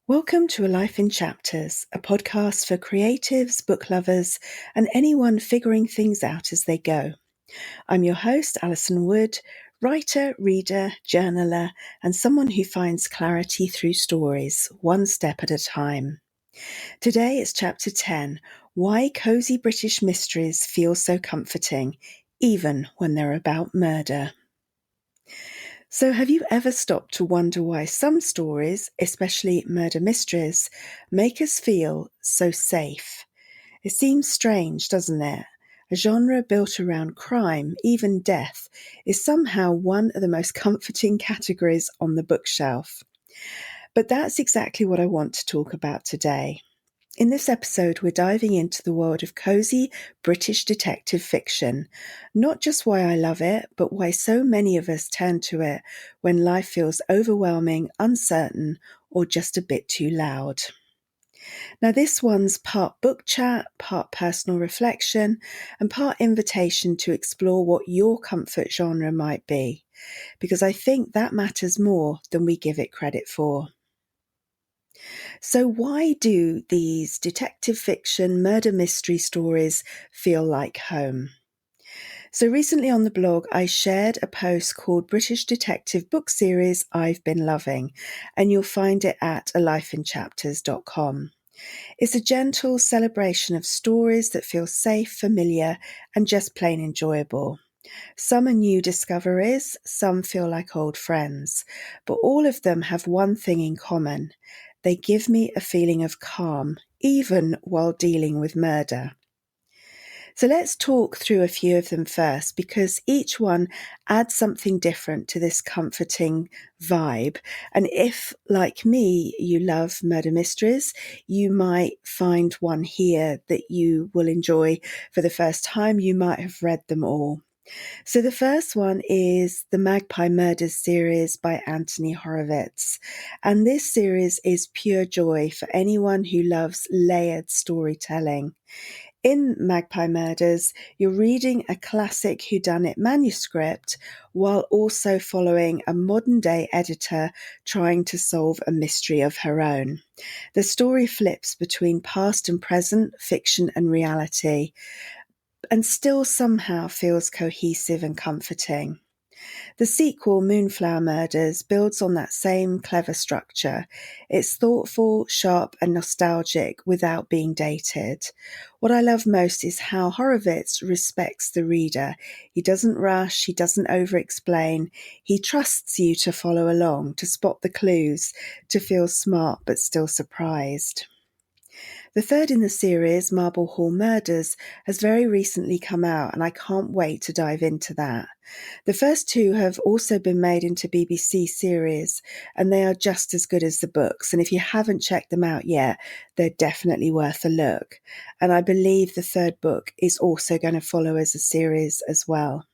Welcome to A Life in Chapters, a podcast for creatives, book lovers, and anyone figuring things out as they go. I'm your host, Alison Wood, writer, reader, journaler, and someone who finds clarity through stories, one step at a time. Today is Chapter 10, Why Cosy British Mysteries Feel So Comforting, even when they're about murder. So have you ever stopped to wonder why some stories, especially murder mysteries, make us feel so safe? It seems strange, doesn't it? A genre built around crime, even death, is somehow one of the most comforting categories on the bookshelf. But that's exactly what I want to talk about today. In this episode, we're diving into the world of cosy British detective fiction. Not just why I love it, but why so many of us turn to it when life feels overwhelming, uncertain, or just a bit too loud. Now, this one's part book chat, part personal reflection, and part invitation to explore what your comfort genre might be, because I think that matters more than we give it credit for. So why do these detective fiction murder mystery stories feel like home? So recently on the blog, I shared a post called British Detective Book Series I've Been Loving, and you'll find it at alifeinchapters.com. It's a gentle celebration of stories that feel safe, familiar, and just plain enjoyable. Some are new discoveries, some feel like old friends, but all of them have one thing in common. They give me a feeling of calm, even while dealing with murder. So let's talk through a few of them first, because each one adds something different to this comforting vibe. And if, like me, you love murder mysteries, you might find one here that you will enjoy for the first time. You might have read them all. So the first one is the Magpie Murders series by Anthony Horowitz. And this series is pure joy for anyone who loves layered storytelling. In Magpie Murders, you're reading a classic whodunit manuscript while also following a modern-day editor trying to solve a mystery of her own. The story flips between past and present, fiction and reality, and still somehow feels cohesive and comforting. The sequel, Moonflower Murders, builds on that same clever structure. It's thoughtful, sharp, and nostalgic without being dated. What I love most is how Horowitz respects the reader. He doesn't rush, he doesn't over-explain. He trusts you to follow along, to spot the clues, to feel smart but still surprised. The third in the series, Marble Hall Murders, has very recently come out, and I can't wait to dive into that. The first two have also been made into BBC series, and they are just as good as the books. And if you haven't checked them out yet, they're definitely worth a look. And I believe the third book is also going to follow as a series as well.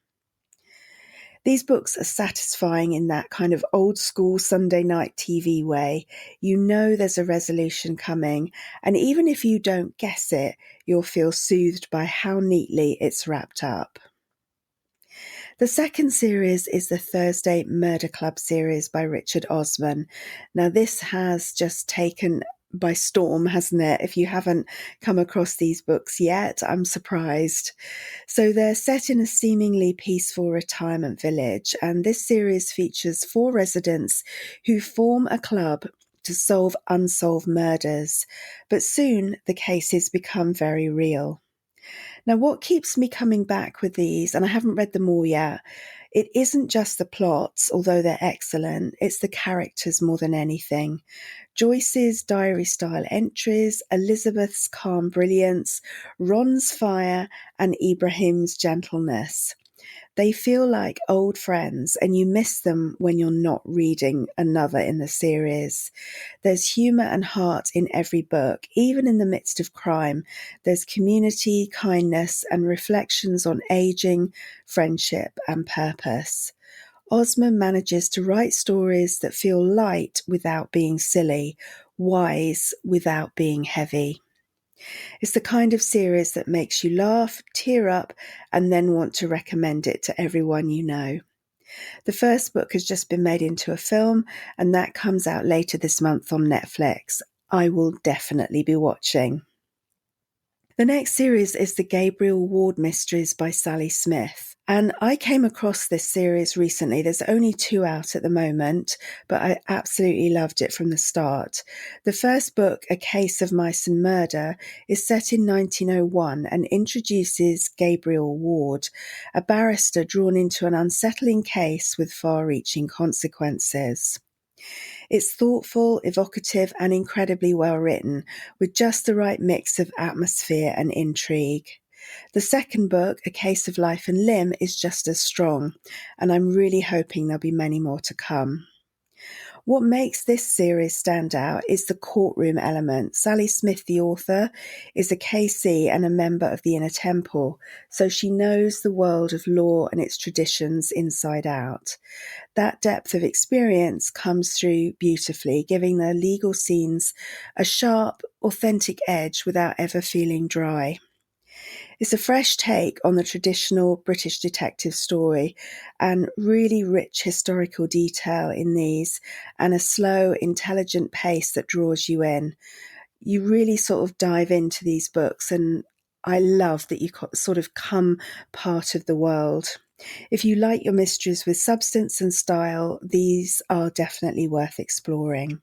These books are satisfying in that kind of old school Sunday night TV way. You know there's a resolution coming, and even if you don't guess it, you'll feel soothed by how neatly it's wrapped up. The second series is the Thursday Murder Club series by Richard Osman. Now this has just taken by storm, hasn't it? If you haven't come across these books yet, I'm surprised. So they're set in a seemingly peaceful retirement village, and this series features 4 residents who form a club to solve unsolved murders. But soon the cases become very real. Now, what keeps me coming back with these, and I haven't read them all yet, it isn't just the plots, although they're excellent, it's the characters more than anything. Joyce's diary-style entries, Elizabeth's calm brilliance, Ron's fire, and Ibrahim's gentleness. They feel like old friends, and you miss them when you're not reading another in the series. There's humour and heart in every book, even in the midst of crime. There's community, kindness, and reflections on ageing, friendship, and purpose. Osman manages to write stories that feel light without being silly, wise without being heavy. It's the kind of series that makes you laugh, tear up, and then want to recommend it to everyone you know. The first book has just been made into a film, and that comes out later this month on Netflix. I will definitely be watching. The next series is the Gabriel Ward Mysteries by Sally Smith. And I came across this series recently. There's only 2 out at the moment, but I absolutely loved it from the start. The first book, A Case of Mice and Murder, is set in 1901 and introduces Gabriel Ward, a barrister drawn into an unsettling case with far-reaching consequences. It's thoughtful, evocative, and incredibly well written, with just the right mix of atmosphere and intrigue. The second book, A Case of Life and Limb, is just as strong, and I'm really hoping there'll be many more to come. What makes this series stand out is the courtroom element. Sally Smith, the author, is a KC and a member of the Inner Temple, so she knows the world of law and its traditions inside out. That depth of experience comes through beautifully, giving the legal scenes a sharp, authentic edge without ever feeling dry. It's a fresh take on the traditional British detective story, and really rich historical detail in these, and a slow, intelligent pace that draws you in. You really sort of dive into these books, and I love that you sort of come part of the world. If you like your mysteries with substance and style, these are definitely worth exploring.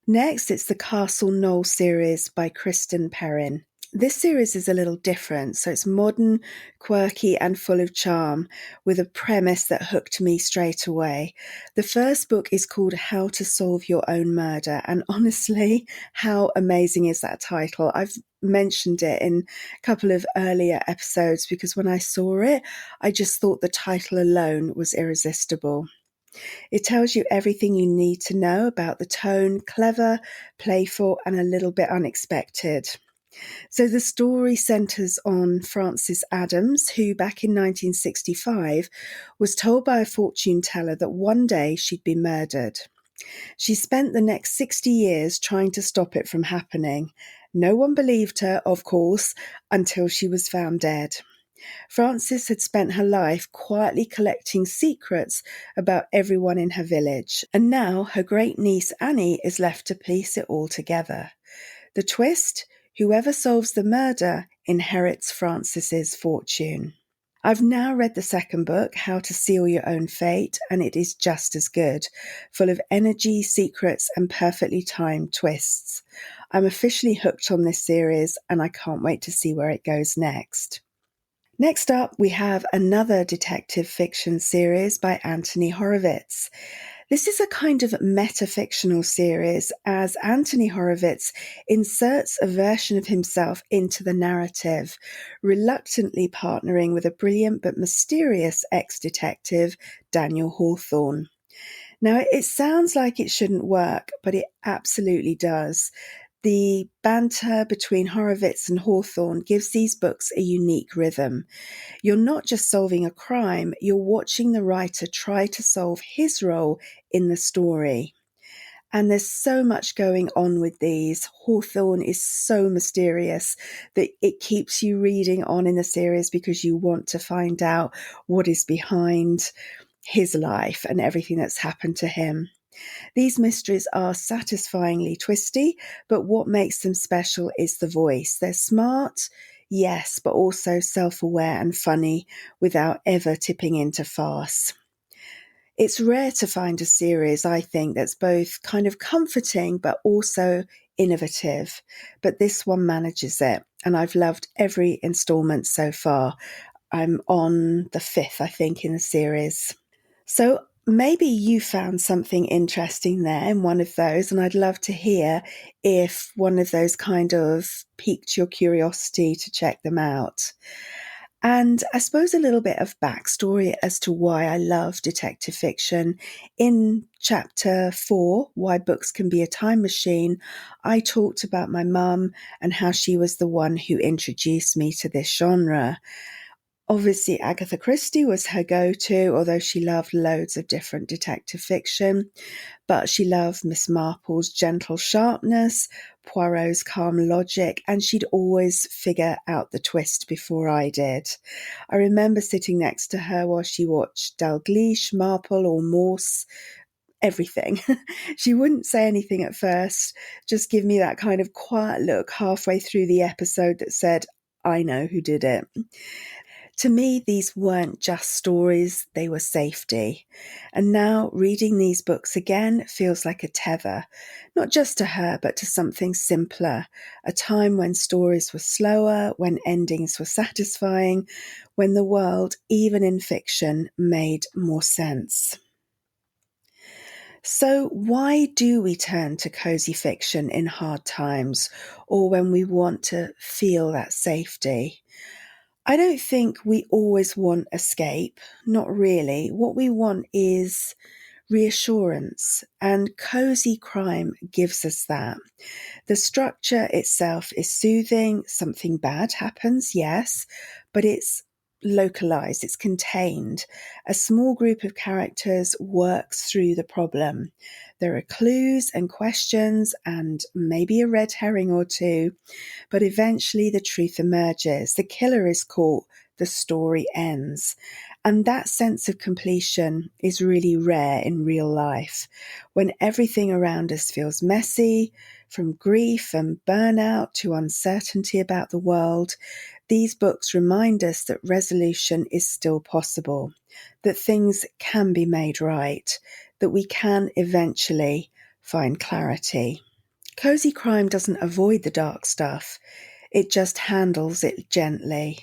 Next, it's the Castle Knoll series by Kristen Perrin. This series is a little different, so it's modern, quirky, and full of charm, with a premise that hooked me straight away. The first book is called How to Solve Your Own Murder, and honestly, how amazing is that title? I've mentioned it in a couple of earlier episodes because when I saw it, I just thought the title alone was irresistible. It tells you everything you need to know about the tone, clever, playful, and a little bit unexpected. So the story centres on Frances Adams, who back in 1965 was told by a fortune teller that one day she'd be murdered. She spent the next 60 years trying to stop it from happening. No one believed her, of course, until she was found dead. Frances had spent her life quietly collecting secrets about everyone in her village, and now her great-niece Annie is left to piece it all together. The twist? Whoever solves the murder inherits Frances's fortune. I've now read the second book, How to Seal Your Own Fate, and it is just as good, full of energy, secrets, and perfectly timed twists. I'm officially hooked on this series, and I can't wait to see where it goes next. Next up, we have another detective fiction series by Anthony Horowitz. This is a kind of meta-fictional series as Anthony Horowitz inserts a version of himself into the narrative, reluctantly partnering with a brilliant but mysterious ex-detective, Daniel Hawthorne. Now, it sounds like it shouldn't work, but it absolutely does. The banter between Horowitz and Hawthorne gives these books a unique rhythm. You're not just solving a crime, you're watching the writer try to solve his role in the story. And there's so much going on with these. Hawthorne is so mysterious that it keeps you reading on in the series because you want to find out what is behind his life and everything that's happened to him. These mysteries are satisfyingly twisty, but what makes them special is the voice. They're smart, yes, but also self-aware and funny without ever tipping into farce. It's rare to find a series, I think, that's both kind of comforting but also innovative. But this one manages it, and I've loved every installment so far. I'm on the 5th, I think, in the series. So maybe you found something interesting there in one of those, and I'd love to hear if one of those kind of piqued your curiosity to check them out. And I suppose a little bit of backstory as to why I love detective fiction. In chapter 4, Why Books Can Be a Time Machine, I talked about my mum and how she was the one who introduced me to this genre. Obviously, Agatha Christie was her go-to, although she loved loads of different detective fiction. But she loved Miss Marple's gentle sharpness, Poirot's calm logic, and she'd always figure out the twist before I did. I remember sitting next to her while she watched Dalgleish, Marple or Morse, everything. She wouldn't say anything at first, just give me that kind of quiet look halfway through the episode that said, I know who did it. To me, these weren't just stories, they were safety. And now reading these books again feels like a tether, not just to her, but to something simpler, a time when stories were slower, when endings were satisfying, when the world, even in fiction, made more sense. So why do we turn to cozy fiction in hard times or when we want to feel that safety? I don't think we always want escape, not really. What we want is reassurance, and cozy crime gives us that. The structure itself is soothing. Something bad happens, yes, but it's localized, it's contained. A small group of characters works through the problem. There are clues and questions and maybe a red herring or two, but eventually the truth emerges. The killer is caught, the story ends. And that sense of completion is really rare in real life. When everything around us feels messy, from grief and burnout to uncertainty about the world, these books remind us that resolution is still possible, that things can be made right, that we can eventually find clarity. Cozy crime doesn't avoid the dark stuff, it just handles it gently.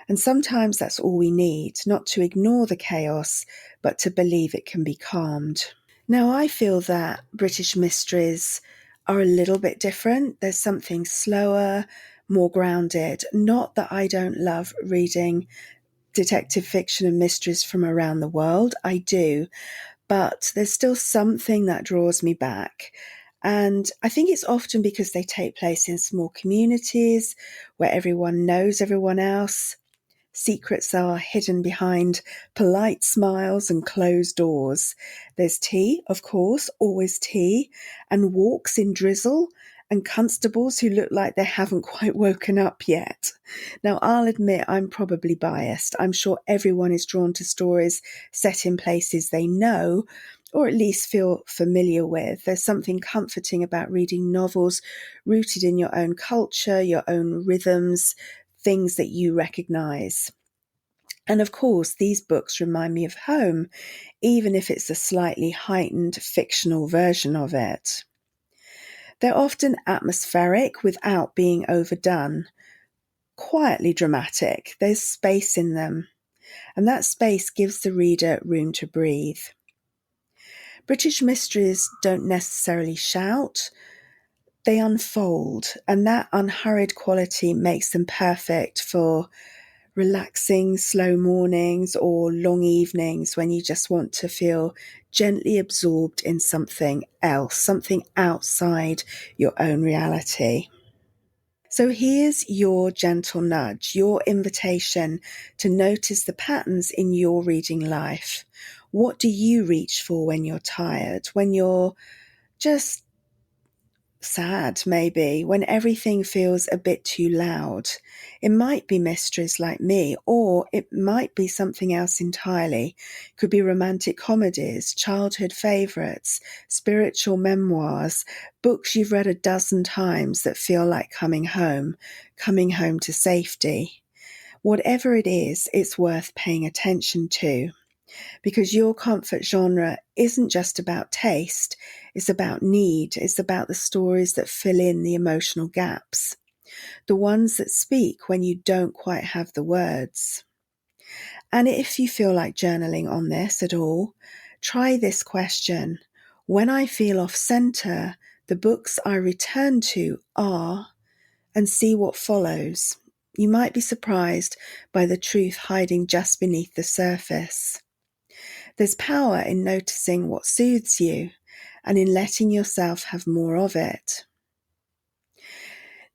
And sometimes that's all we need, not to ignore the chaos, but to believe it can be calmed. Now, I feel that British mysteries are a little bit different. There's something slower, more grounded. Not that I don't love reading detective fiction and mysteries from around the world. I do. But there's still something that draws me back. And I think it's often because they take place in small communities where everyone knows everyone else. Secrets are hidden behind polite smiles and closed doors. There's tea, of course, always tea, and walks in drizzle, and constables who look like they haven't quite woken up yet. Now, I'll admit I'm probably biased. I'm sure everyone is drawn to stories set in places they know, or at least feel familiar with. There's something comforting about reading novels rooted in your own culture, your own rhythms, things that you recognize. And of course, these books remind me of home, even if it's a slightly heightened fictional version of it. They're often atmospheric without being overdone, quietly dramatic. There's space in them, and that space gives the reader room to breathe. British mysteries don't necessarily shout, they unfold, and that unhurried quality makes them perfect for relaxing slow mornings or long evenings when you just want to feel gently absorbed in something else, something outside your own reality. So here's your gentle nudge, your invitation to notice the patterns in your reading life. What do you reach for when you're tired, when you're just sad, maybe, when everything feels a bit too loud? It might be mysteries like me, or it might be something else entirely. It could be romantic comedies, childhood favourites, spiritual memoirs, books you've read a dozen times that feel like coming home to safety. Whatever it is, it's worth paying attention to, because your comfort genre isn't just about taste, it's about need, it's about the stories that fill in the emotional gaps, the ones that speak when you don't quite have the words. And if you feel like journaling on this at all, try this question. When I feel off center, the books I return to are, and see what follows. You might be surprised by the truth hiding just beneath the surface. There's power in noticing what soothes you and in letting yourself have more of it.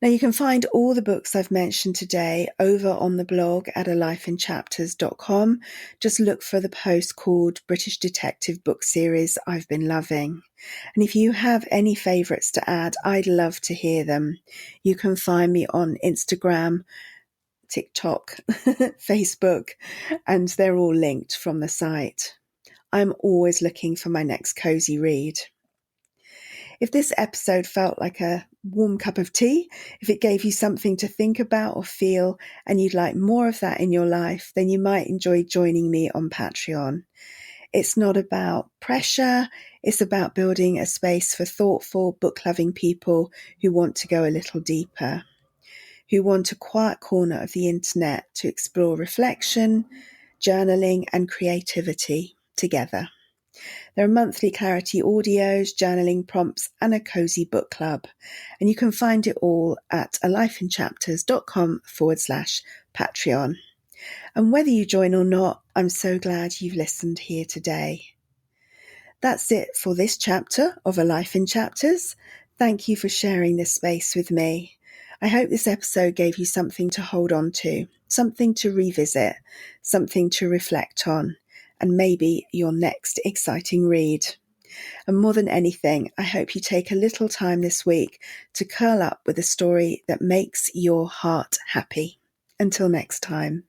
Now, you can find all the books I've mentioned today over on the blog at alifeinchapters.com. Just look for the post called British Detective Book Series I've Been Loving. And if you have any favourites to add, I'd love to hear them. You can find me on Instagram, TikTok, Facebook, and they're all linked from the site. I'm always looking for my next cozy read. If this episode felt like a warm cup of tea, if it gave you something to think about or feel, and you'd like more of that in your life, then you might enjoy joining me on Patreon. It's not about pressure, it's about building a space for thoughtful, book-loving people who want to go a little deeper, who want a quiet corner of the internet to explore reflection, journaling, and creativity together. There are monthly clarity audios, journaling prompts, and a cozy book club. And you can find it all at alifeinchapters.com/Patreon. And whether you join or not, I'm so glad you've listened here today. That's it for this chapter of A Life in Chapters. Thank you for sharing this space with me. I hope this episode gave you something to hold on to, something to revisit, something to reflect on, and maybe your next exciting read. And more than anything, I hope you take a little time this week to curl up with a story that makes your heart happy. Until next time.